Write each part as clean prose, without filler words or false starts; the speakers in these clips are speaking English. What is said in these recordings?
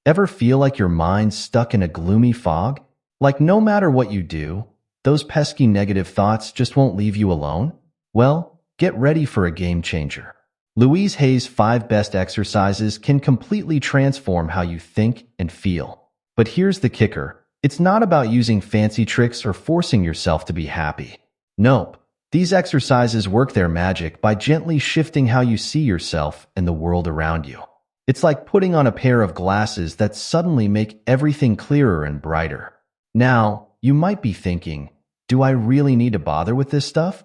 Ever feel like your mind's stuck in a gloomy fog? Like no matter what you do, those pesky negative thoughts just won't leave you alone? Well, get ready for a game changer. Louise Hay's 5 best exercises can completely transform how you think and feel. But here's the kicker. It's not about using fancy tricks or forcing yourself to be happy. Nope. These exercises work their magic by gently shifting how you see yourself and the world around you. It's like putting on a pair of glasses that suddenly make everything clearer and brighter. Now, you might be thinking, do I really need to bother with this stuff?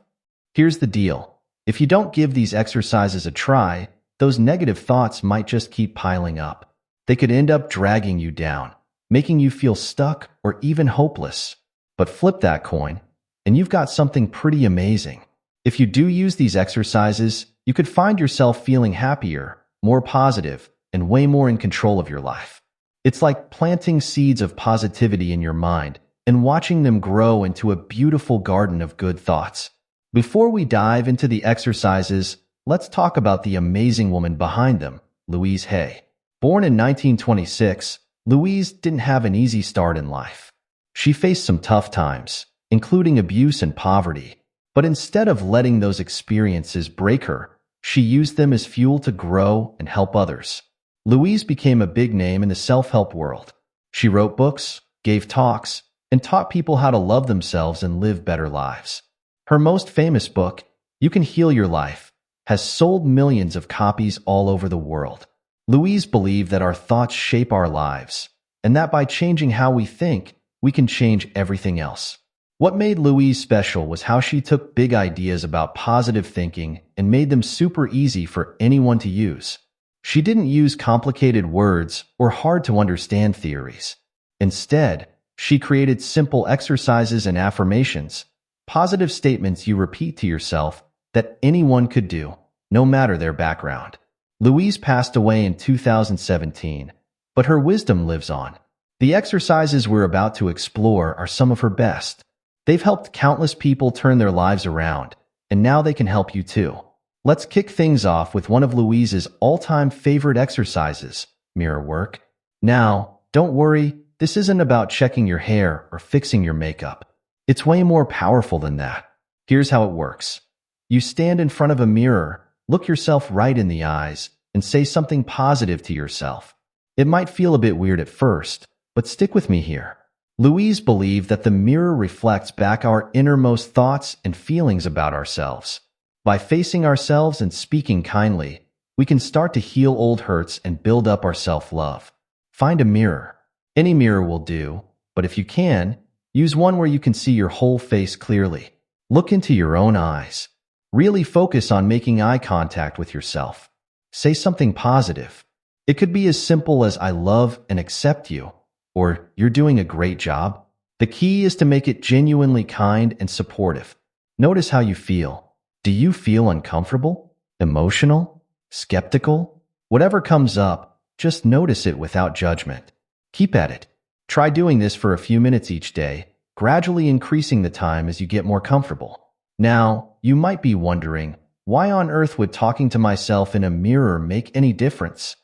Here's the deal. If you don't give these exercises a try, those negative thoughts might just keep piling up. They could end up dragging you down, making you feel stuck or even hopeless. But flip that coin, and you've got something pretty amazing. If you do use these exercises, you could find yourself feeling happier, more positive, and way more in control of your life. It's like planting seeds of positivity in your mind and watching them grow into a beautiful garden of good thoughts. Before we dive into the exercises, let's talk about the amazing woman behind them, Louise Hay. Born in 1926, Louise didn't have an easy start in life. She faced some tough times, including abuse and poverty. But instead of letting those experiences break her, she used them as fuel to grow and help others. Louise became a big name in the self-help world. She wrote books, gave talks, and taught people how to love themselves and live better lives. Her most famous book, You Can Heal Your Life, has sold millions of copies all over the world. Louise believed that our thoughts shape our lives, and that by changing how we think, we can change everything else. What made Louise special was how she took big ideas about positive thinking and made them super easy for anyone to use. She didn't use complicated words or hard-to-understand theories. Instead, she created simple exercises and affirmations, positive statements you repeat to yourself that anyone could do, no matter their background. Louise passed away in 2017, but her wisdom lives on. The exercises we're about to explore are some of her best. They've helped countless people turn their lives around, and now they can help you too. Let's kick things off with one of Louise's all-time favorite exercises, mirror work. Now, don't worry, this isn't about checking your hair or fixing your makeup. It's way more powerful than that. Here's how it works. You stand in front of a mirror, look yourself right in the eyes, and say something positive to yourself. It might feel a bit weird at first, but stick with me here. Louise believed that the mirror reflects back our innermost thoughts and feelings about ourselves. By facing ourselves and speaking kindly, we can start to heal old hurts and build up our self-love. Find a mirror. Any mirror will do, but if you can, use one where you can see your whole face clearly. Look into your own eyes. Really focus on making eye contact with yourself. Say something positive. It could be as simple as I love and accept you, or you're doing a great job. The key is to make it genuinely kind and supportive. Notice how you feel. Do you feel uncomfortable? Emotional? Skeptical? Whatever comes up, just notice it without judgment. Keep at it. Try doing this for a few minutes each day, gradually increasing the time as you get more comfortable. Now, you might be wondering, why on earth would talking to myself in a mirror make any difference?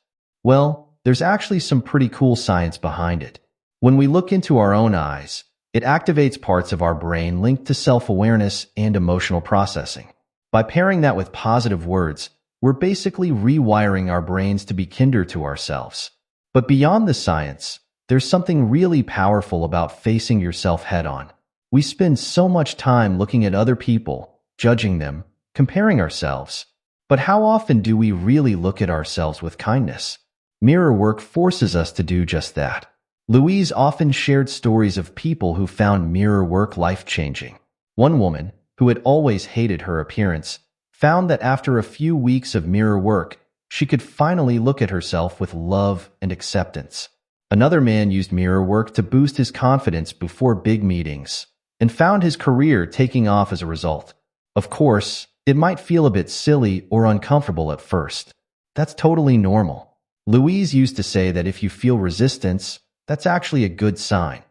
Well, there's actually some pretty cool science behind it. When we look into our own eyes, it activates parts of our brain linked to self-awareness and emotional processing. By pairing that with positive words, we're basically rewiring our brains to be kinder to ourselves. But beyond the science, there's something really powerful about facing yourself head-on. We spend so much time looking at other people, judging them, comparing ourselves. But how often do we really look at ourselves with kindness? Mirror work forces us to do just that. Louise often shared stories of people who found mirror work life-changing. One woman, who had always hated her appearance, found that after a few weeks of mirror work, she could finally look at herself with love and acceptance. Another man used mirror work to boost his confidence before big meetings, and found his career taking off as a result. Of course, it might feel a bit silly or uncomfortable at first. That's totally normal. Louise used to say that if you feel resistance, that's actually a good sign.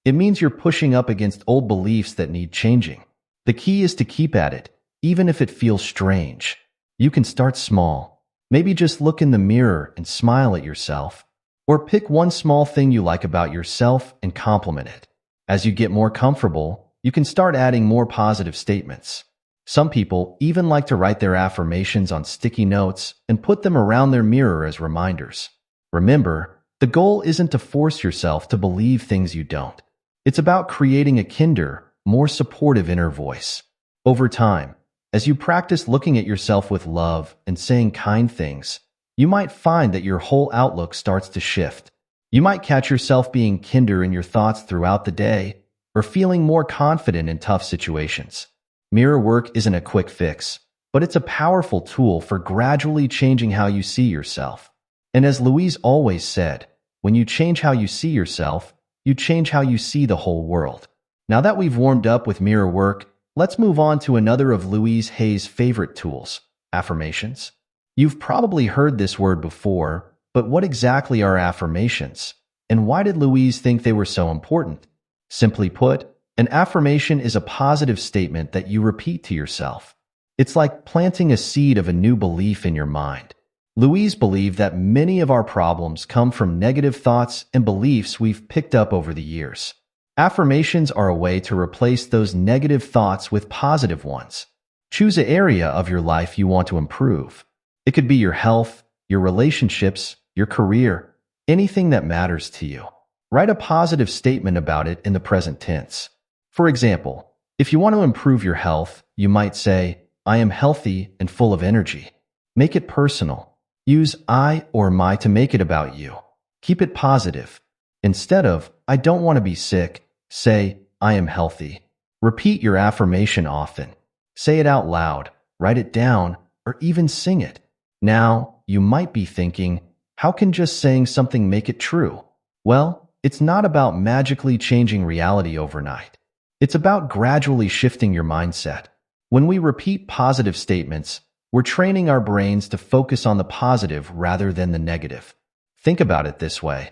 It means you're pushing up against old beliefs that need changing. The key is to keep at it, even if it feels strange. You can start small. Maybe just look in the mirror and smile at yourself. Or pick one small thing you like about yourself and compliment it. As you get more comfortable, you can start adding more positive statements. Some people even like to write their affirmations on sticky notes and put them around their mirror as reminders. Remember, the goal isn't to force yourself to believe things you don't. It's about creating a kinder, more supportive inner voice. Over time, as you practice looking at yourself with love and saying kind things, you might find that your whole outlook starts to shift. You might catch yourself being kinder in your thoughts throughout the day or feeling more confident in tough situations. Mirror work isn't a quick fix, but it's a powerful tool for gradually changing how you see yourself. And as Louise always said, when you change how you see yourself, you change how you see the whole world. Now that we've warmed up with mirror work, let's move on to another of Louise Hay's favorite tools, affirmations. You've probably heard this word before, but what exactly are affirmations? And why did Louise think they were so important? Simply put, an affirmation is a positive statement that you repeat to yourself. It's like planting a seed of a new belief in your mind. Louise believed that many of our problems come from negative thoughts and beliefs we've picked up over the years. Affirmations are a way to replace those negative thoughts with positive ones. Choose an area of your life you want to improve. It could be your health, your relationships, your career, anything that matters to you. Write a positive statement about it in the present tense. For example, if you want to improve your health, you might say, I am healthy and full of energy. Make it personal. Use I or my to make it about you. Keep it positive. Instead of, I don't want to be sick, say, I am healthy. Repeat your affirmation often. Say it out loud, write it down, or even sing it. Now, you might be thinking, how can just saying something make it true? Well, it's not about magically changing reality overnight. It's about gradually shifting your mindset. When we repeat positive statements, we're training our brains to focus on the positive rather than the negative. Think about it this way.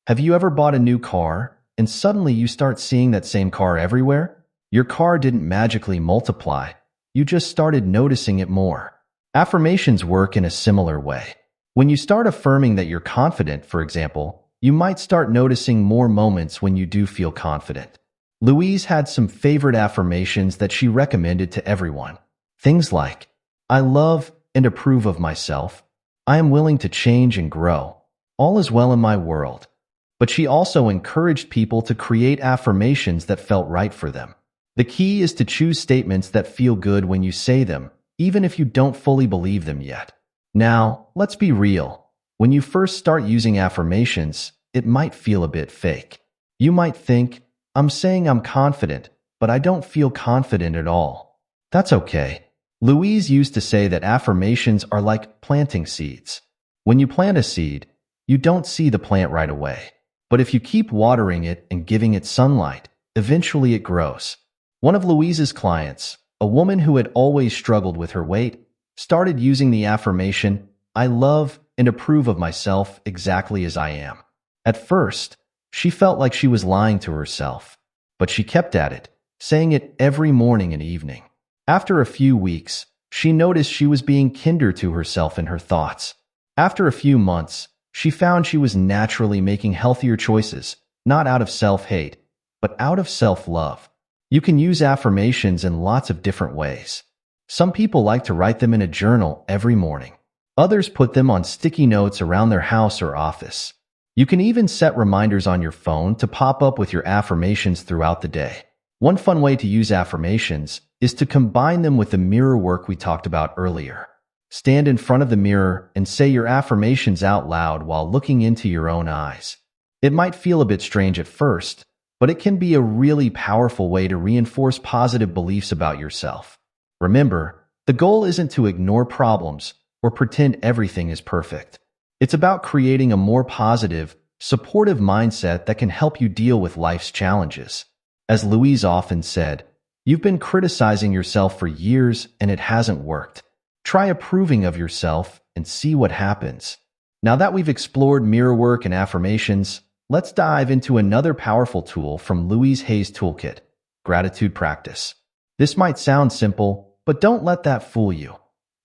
Have you ever bought a new car, and suddenly you start seeing that same car everywhere? Your car didn't magically multiply. You just started noticing it more. Affirmations work in a similar way. When you start affirming that you're confident, for example, you might start noticing more moments when you do feel confident. Louise had some favorite affirmations that she recommended to everyone. Things like, I love and approve of myself. I am willing to change and grow. All is well in my world. But she also encouraged people to create affirmations that felt right for them. The key is to choose statements that feel good when you say them, even if you don't fully believe them yet. Now, let's be real. When you first start using affirmations, it might feel a bit fake. You might think, I'm saying I'm confident, but I don't feel confident at all. That's okay. Louise used to say that affirmations are like planting seeds. When you plant a seed, you don't see the plant right away. But if you keep watering it and giving it sunlight, eventually it grows. One of Louise's clients, a woman who had always struggled with her weight, started using the affirmation, I love and approve of myself exactly as I am. At first, she felt like she was lying to herself, but she kept at it, saying it every morning and evening. After a few weeks, she noticed she was being kinder to herself in her thoughts. After a few months, she found she was naturally making healthier choices, not out of self-hate, but out of self-love. You can use affirmations in lots of different ways. Some people like to write them in a journal every morning. Others put them on sticky notes around their house or office. You can even set reminders on your phone to pop up with your affirmations throughout the day. One fun way to use affirmations is to combine them with the mirror work we talked about earlier. Stand in front of the mirror and say your affirmations out loud while looking into your own eyes. It might feel a bit strange at first, but it can be a really powerful way to reinforce positive beliefs about yourself. Remember, the goal isn't to ignore problems or pretend everything is perfect. It's about creating a more positive, supportive mindset that can help you deal with life's challenges. As Louise often said, you've been criticizing yourself for years and it hasn't worked. Try approving of yourself and see what happens. Now that we've explored mirror work and affirmations, let's dive into another powerful tool from Louise Hay's toolkit, gratitude practice. This might sound simple, but don't let that fool you.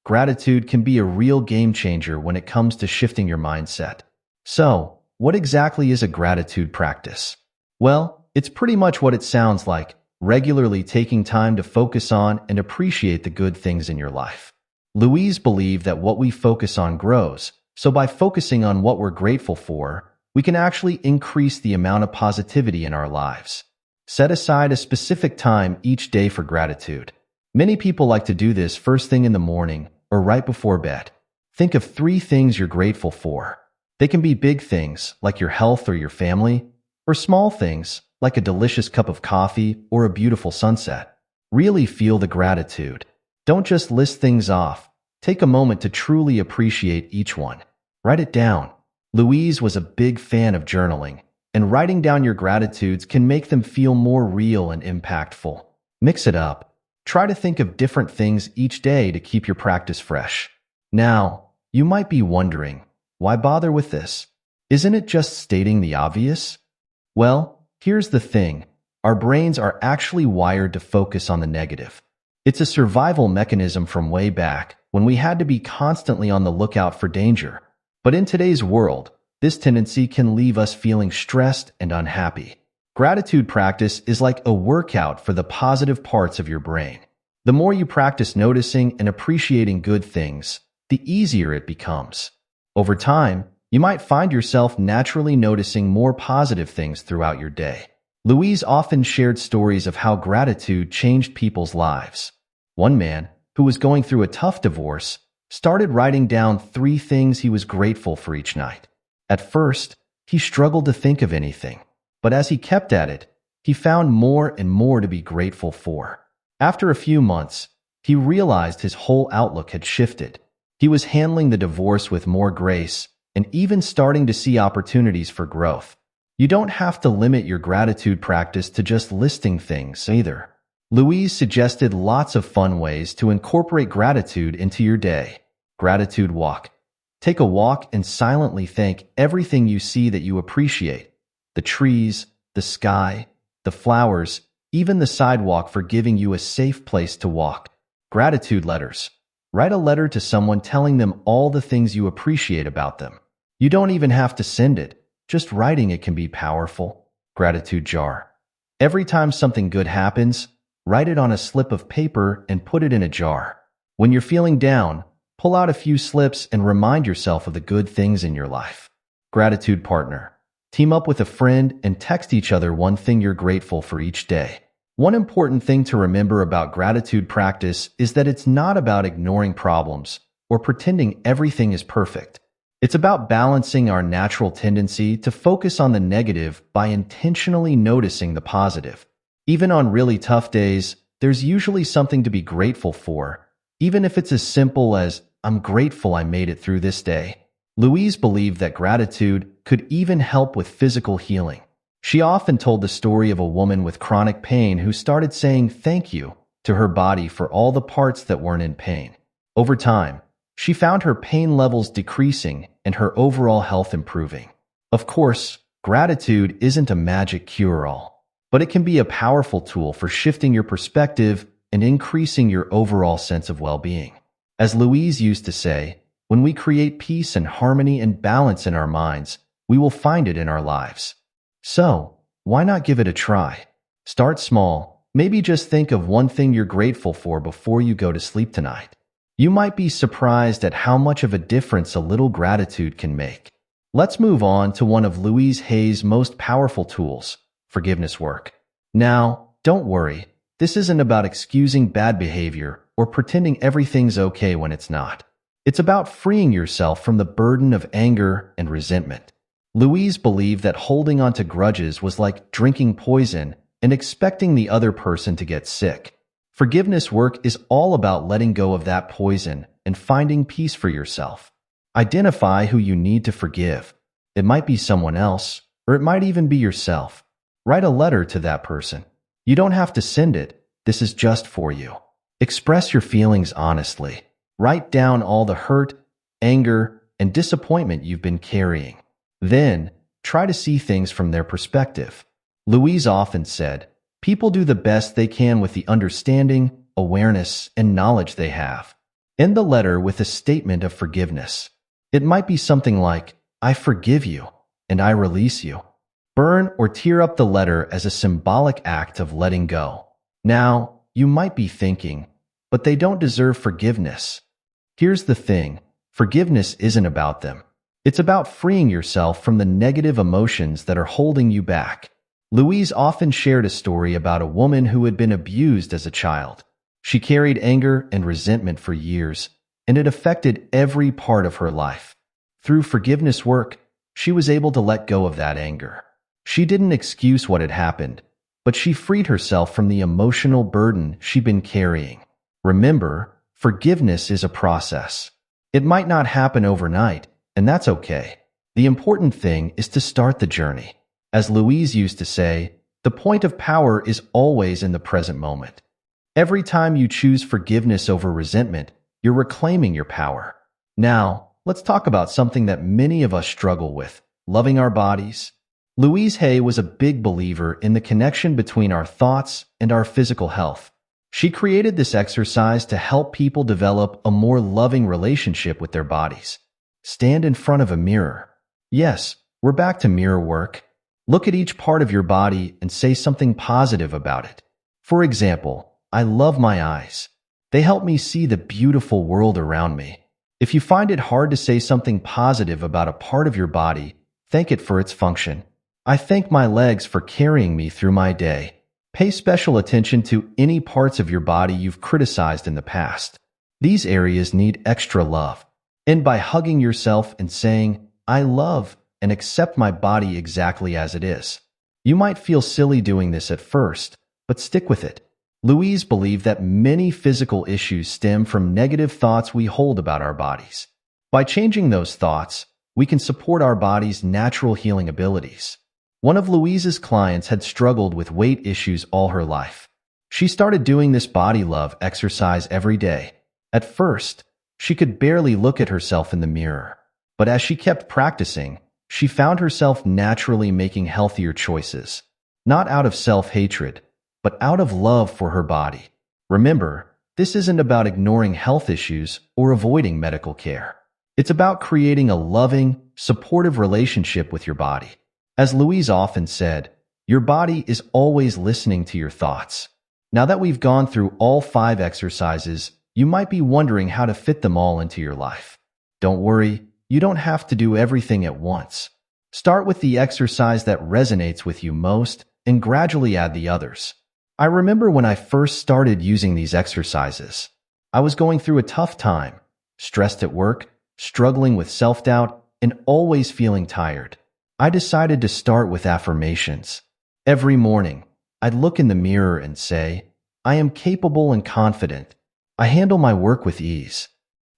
Gratitude can be a real game changer when it comes to shifting your mindset. So, what exactly is a gratitude practice? Well, it's pretty much what it sounds like, regularly taking time to focus on and appreciate the good things in your life. Louise believed that what we focus on grows, so by focusing on what we're grateful for, we can actually increase the amount of positivity in our lives. Set aside a specific time each day for gratitude. Many people like to do this first thing in the morning or right before bed. Think of 3 things you're grateful for. They can be big things, like your health or your family, or small things, like a delicious cup of coffee or a beautiful sunset. Really feel the gratitude. Don't just list things off. Take a moment to truly appreciate each one. Write it down. Louise was a big fan of journaling, and writing down your gratitudes can make them feel more real and impactful. Mix it up. Try to think of different things each day to keep your practice fresh. Now, you might be wondering, why bother with this? Isn't it just stating the obvious? Well, here's the thing. Our brains are actually wired to focus on the negative. It's a survival mechanism from way back when we had to be constantly on the lookout for danger. But in today's world, this tendency can leave us feeling stressed and unhappy. Gratitude practice is like a workout for the positive parts of your brain. The more you practice noticing and appreciating good things, the easier it becomes. Over time, you might find yourself naturally noticing more positive things throughout your day. Louise often shared stories of how gratitude changed people's lives. One man, who was going through a tough divorce, started writing down 3 things he was grateful for each night. At first, he struggled to think of anything, but as he kept at it, he found more and more to be grateful for. After a few months, he realized his whole outlook had shifted. He was handling the divorce with more grace and even starting to see opportunities for growth. You don't have to limit your gratitude practice to just listing things either. Louise suggested lots of fun ways to incorporate gratitude into your day. Gratitude walk. Take a walk and silently thank everything you see that you appreciate. The trees, the sky, the flowers, even the sidewalk for giving you a safe place to walk. Gratitude letters. Write a letter to someone telling them all the things you appreciate about them. You don't even have to send it. Just writing it can be powerful. Gratitude jar. Every time something good happens, write it on a slip of paper and put it in a jar. When you're feeling down, pull out a few slips and remind yourself of the good things in your life. Gratitude partner. Team up with a friend and text each other one thing you're grateful for each day. One important thing to remember about gratitude practice is that it's not about ignoring problems or pretending everything is perfect. It's about balancing our natural tendency to focus on the negative by intentionally noticing the positive. Even on really tough days, there's usually something to be grateful for, even if it's as simple as, "I'm grateful I made it through this day." Louise believed that gratitude could even help with physical healing. She often told the story of a woman with chronic pain who started saying thank you to her body for all the parts that weren't in pain. Over time, she found her pain levels decreasing and her overall health improving. Of course, gratitude isn't a magic cure-all, but it can be a powerful tool for shifting your perspective and increasing your overall sense of well-being. As Louise used to say, when we create peace and harmony and balance in our minds, we will find it in our lives. So, why not give it a try? Start small. Maybe just think of one thing you're grateful for before you go to sleep tonight. You might be surprised at how much of a difference a little gratitude can make. Let's move on to one of Louise Hay's most powerful tools, forgiveness work. Now, don't worry. This isn't about excusing bad behavior or pretending everything's okay when it's not. It's about freeing yourself from the burden of anger and resentment. Louise believed that holding on to grudges was like drinking poison and expecting the other person to get sick. Forgiveness work is all about letting go of that poison and finding peace for yourself. Identify who you need to forgive. It might be someone else, or it might even be yourself. Write a letter to that person. You don't have to send it. This is just for you. Express your feelings honestly. Write down all the hurt, anger, and disappointment you've been carrying. Then, try to see things from their perspective. Louise often said, "People do the best they can with the understanding, awareness, and knowledge they have." End the letter with a statement of forgiveness. It might be something like, "I forgive you. and I release you. Burn or tear up the letter as a symbolic act of letting go. Now, you might be thinking, but they don't deserve forgiveness. Here's the thing, forgiveness isn't about them. It's about freeing yourself from the negative emotions that are holding you back. Louise often shared a story about a woman who had been abused as a child. She carried anger and resentment for years, and it affected every part of her life. Through forgiveness work, she was able to let go of that anger. She didn't excuse what had happened, but she freed herself from the emotional burden she'd been carrying. Remember, forgiveness is a process. It might not happen overnight, and that's okay. The important thing is to start the journey. As Louise used to say, the point of power is always in the present moment. Every time you choose forgiveness over resentment, you're reclaiming your power. Now, let's talk about something that many of us struggle with, loving our bodies. Louise Hay was a big believer in the connection between our thoughts and our physical health. She created this exercise to help people develop a more loving relationship with their bodies. Stand in front of a mirror. Yes, we're back to mirror work. Look at each part of your body and say something positive about it. For example, I love my eyes. They help me see the beautiful world around me. If you find it hard to say something positive about a part of your body, thank it for its function. I thank my legs for carrying me through my day. Pay special attention to any parts of your body you've criticized in the past. These areas need extra love. End by hugging yourself and saying, I love and accept my body exactly as it is. You might feel silly doing this at first, but stick with it. Louise believed that many physical issues stem from negative thoughts we hold about our bodies. By changing those thoughts, we can support our body's natural healing abilities. One of Louise's clients had struggled with weight issues all her life. She started doing this body love exercise every day. At first, she could barely look at herself in the mirror. But as she kept practicing, she found herself naturally making healthier choices, not out of self-hatred, but out of love for her body. Remember, this isn't about ignoring health issues or avoiding medical care. It's about creating a loving, supportive relationship with your body. As Louise often said, your body is always listening to your thoughts. Now that we've gone through all 5 exercises, you might be wondering how to fit them all into your life. Don't worry, you don't have to do everything at once. Start with the exercise that resonates with you most and gradually add the others. I remember when I first started using these exercises. I was going through a tough time, stressed at work, struggling with self-doubt, and always feeling tired. I decided to start with affirmations. Every morning, I'd look in the mirror and say, I am capable and confident. I handle my work with ease.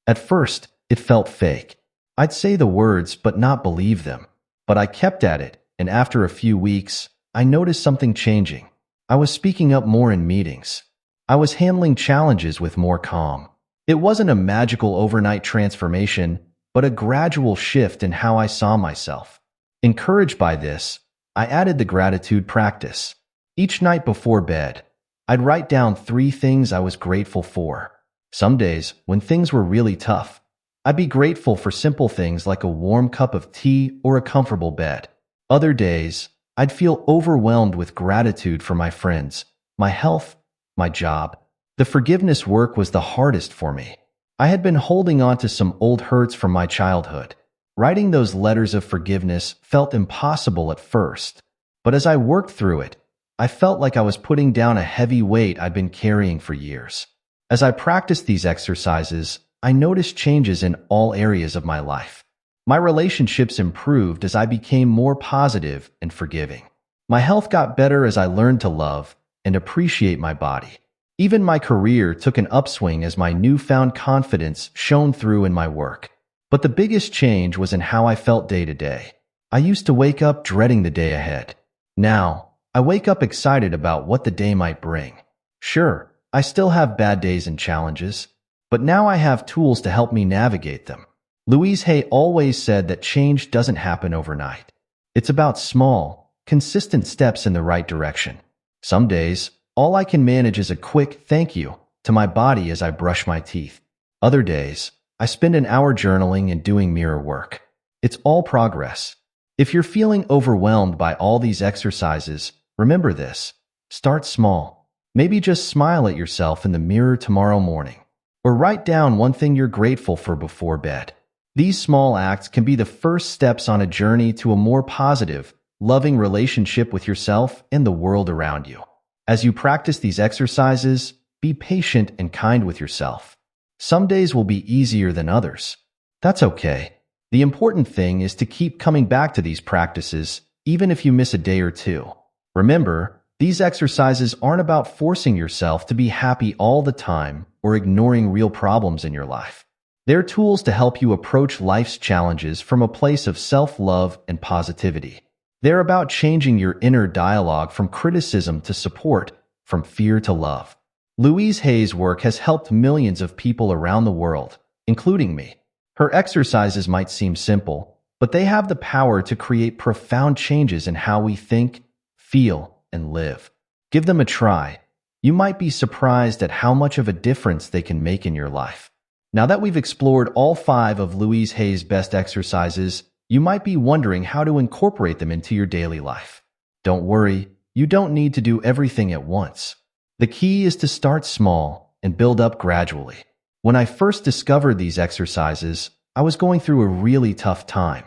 At first, it felt fake. I'd say the words but not believe them. But I kept at it, and after a few weeks, I noticed something changing. I was speaking up more in meetings. I was handling challenges with more calm. It wasn't a magical overnight transformation, but a gradual shift in how I saw myself. Encouraged by this, I added the gratitude practice. Each night before bed, I'd write down 3 things I was grateful for. Some days, when things were really tough, I'd be grateful for simple things like a warm cup of tea or a comfortable bed. Other days, I'd feel overwhelmed with gratitude for my friends, my health, my job. The forgiveness work was the hardest for me. I had been holding on to some old hurts from my childhood. Writing those letters of forgiveness felt impossible at first, but as I worked through it, I felt like I was putting down a heavy weight I'd been carrying for years. As I practiced these exercises, I noticed changes in all areas of my life. My relationships improved as I became more positive and forgiving. My health got better as I learned to love and appreciate my body. Even my career took an upswing as my newfound confidence shone through in my work. But the biggest change was in how I felt day to day. I used to wake up dreading the day ahead. Now, I wake up excited about what the day might bring. Sure, I still have bad days and challenges, but now I have tools to help me navigate them. Louise Hay always said that change doesn't happen overnight. It's about small, consistent steps in the right direction. Some days, all I can manage is a quick thank you to my body as I brush my teeth. Other days, I spend an hour journaling and doing mirror work. It's all progress. If you're feeling overwhelmed by all these exercises, remember this. Start small. Maybe just smile at yourself in the mirror tomorrow morning. Or write down one thing you're grateful for before bed. These small acts can be the first steps on a journey to a more positive, loving relationship with yourself and the world around you. As you practice these exercises, be patient and kind with yourself. Some days will be easier than others. That's okay. The important thing is to keep coming back to these practices, even if you miss a day or two. Remember, these exercises aren't about forcing yourself to be happy all the time or ignoring real problems in your life. They're tools to help you approach life's challenges from a place of self-love and positivity. They're about changing your inner dialogue from criticism to support, from fear to love. Louise Hay's work has helped millions of people around the world, including me. Her exercises might seem simple, but they have the power to create profound changes in how we think, feel, and live. Give them a try. You might be surprised at how much of a difference they can make in your life. Now that we've explored all 5 of Louise Hay's best exercises, you might be wondering how to incorporate them into your daily life. Don't worry, you don't need to do everything at once. The key is to start small and build up gradually. When I first discovered these exercises, I was going through a really tough time.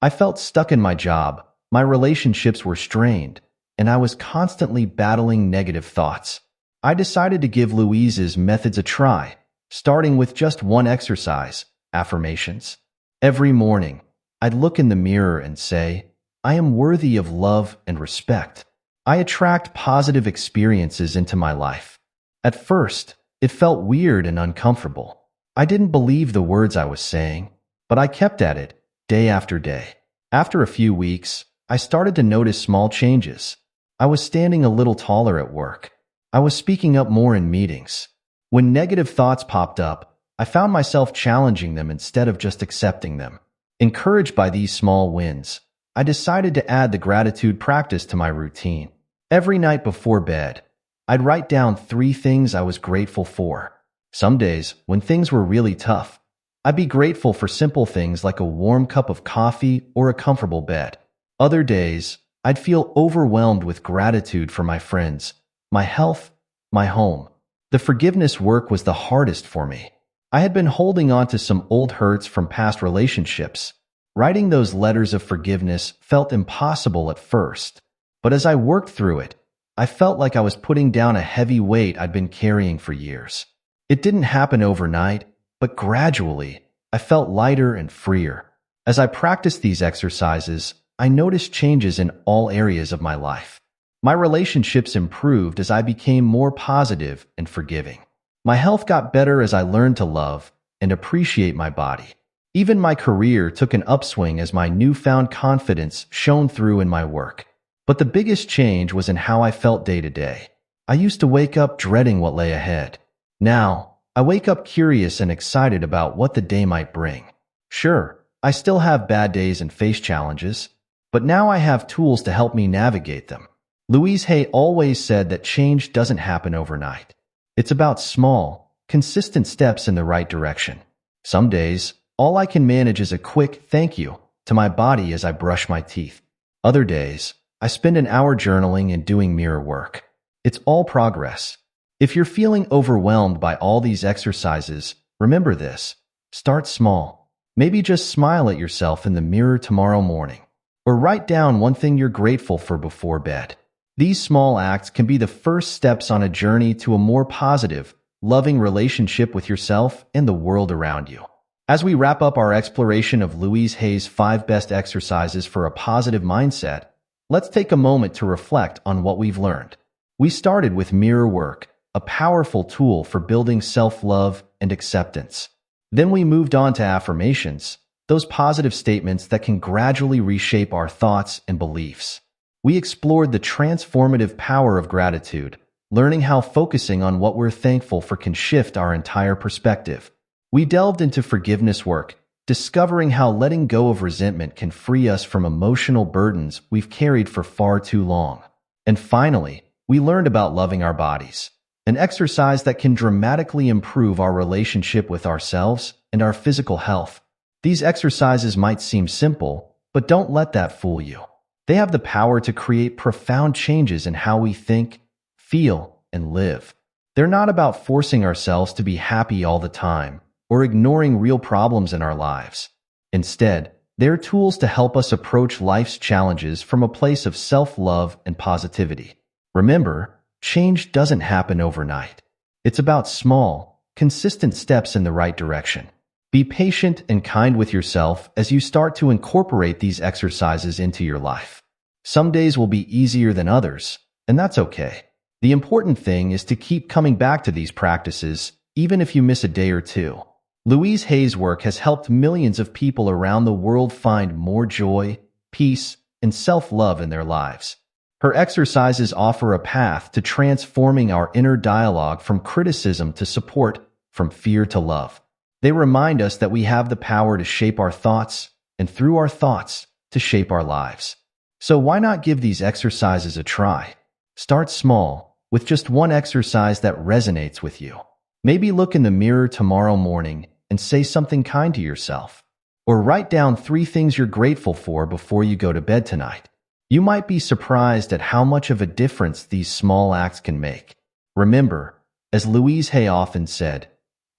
I felt stuck in my job, my relationships were strained, and I was constantly battling negative thoughts. I decided to give Louise's methods a try, starting with just one exercise, affirmations. Every morning, I'd look in the mirror and say, I am worthy of love and respect. I attract positive experiences into my life. At first, it felt weird and uncomfortable. I didn't believe the words I was saying, but I kept at it, day after day. After a few weeks, I started to notice small changes. I was standing a little taller at work. I was speaking up more in meetings. When negative thoughts popped up, I found myself challenging them instead of just accepting them. Encouraged by these small wins, I decided to add the gratitude practice to my routine. Every night before bed, I'd write down 3 things I was grateful for. Some days, when things were really tough, I'd be grateful for simple things like a warm cup of coffee or a comfortable bed. Other days, I'd feel overwhelmed with gratitude for my friends, my health, my home. The forgiveness work was the hardest for me. I had been holding on to some old hurts from past relationships. Writing those letters of forgiveness felt impossible at first, but as I worked through it, I felt like I was putting down a heavy weight I'd been carrying for years. It didn't happen overnight, but gradually, I felt lighter and freer. As I practiced these exercises, I noticed changes in all areas of my life. My relationships improved as I became more positive and forgiving. My health got better as I learned to love and appreciate my body. Even my career took an upswing as my newfound confidence shone through in my work. But the biggest change was in how I felt day to day. I used to wake up dreading what lay ahead. Now, I wake up curious and excited about what the day might bring. Sure, I still have bad days and face challenges, but now I have tools to help me navigate them. Louise Hay always said that change doesn't happen overnight. It's about small, consistent steps in the right direction. Some days, all I can manage is a quick thank you to my body as I brush my teeth. Other days, I spend an hour journaling and doing mirror work. It's all progress. If you're feeling overwhelmed by all these exercises, remember this. Start small. Maybe just smile at yourself in the mirror tomorrow morning. Or write down one thing you're grateful for before bed. These small acts can be the first steps on a journey to a more positive, loving relationship with yourself and the world around you. As we wrap up our exploration of Louise Hay's 5 best exercises for a positive mindset, let's take a moment to reflect on what we've learned. We started with mirror work, a powerful tool for building self-love and acceptance. Then we moved on to affirmations, those positive statements that can gradually reshape our thoughts and beliefs. We explored the transformative power of gratitude, learning how focusing on what we're thankful for can shift our entire perspective. We delved into forgiveness work, discovering how letting go of resentment can free us from emotional burdens we've carried for far too long. And finally, we learned about loving our bodies, an exercise that can dramatically improve our relationship with ourselves and our physical health. These exercises might seem simple, but don't let that fool you. They have the power to create profound changes in how we think, feel, and live. They're not about forcing ourselves to be happy all the time or ignoring real problems in our lives. Instead, they're tools to help us approach life's challenges from a place of self-love and positivity. Remember, change doesn't happen overnight. It's about small, consistent steps in the right direction. Be patient and kind with yourself as you start to incorporate these exercises into your life. Some days will be easier than others, and that's okay. The important thing is to keep coming back to these practices, even if you miss a day or two. Louise Hay's work has helped millions of people around the world find more joy, peace, and self-love in their lives. Her exercises offer a path to transforming our inner dialogue from criticism to support, from fear to love. They remind us that we have the power to shape our thoughts, and through our thoughts, to shape our lives. So why not give these exercises a try? Start small, with just one exercise that resonates with you. Maybe look in the mirror tomorrow morning and say something kind to yourself. Or write down 3 things you're grateful for before you go to bed tonight. You might be surprised at how much of a difference these small acts can make. Remember, as Louise Hay often said,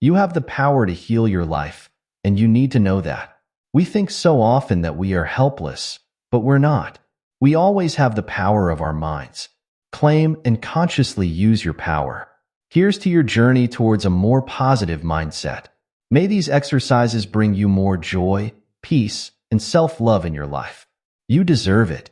you have the power to heal your life, and you need to know that. We think so often that we are helpless, but we're not. We always have the power of our minds. Claim and consciously use your power. Here's to your journey towards a more positive mindset. May these exercises bring you more joy, peace, and self-love in your life. You deserve it.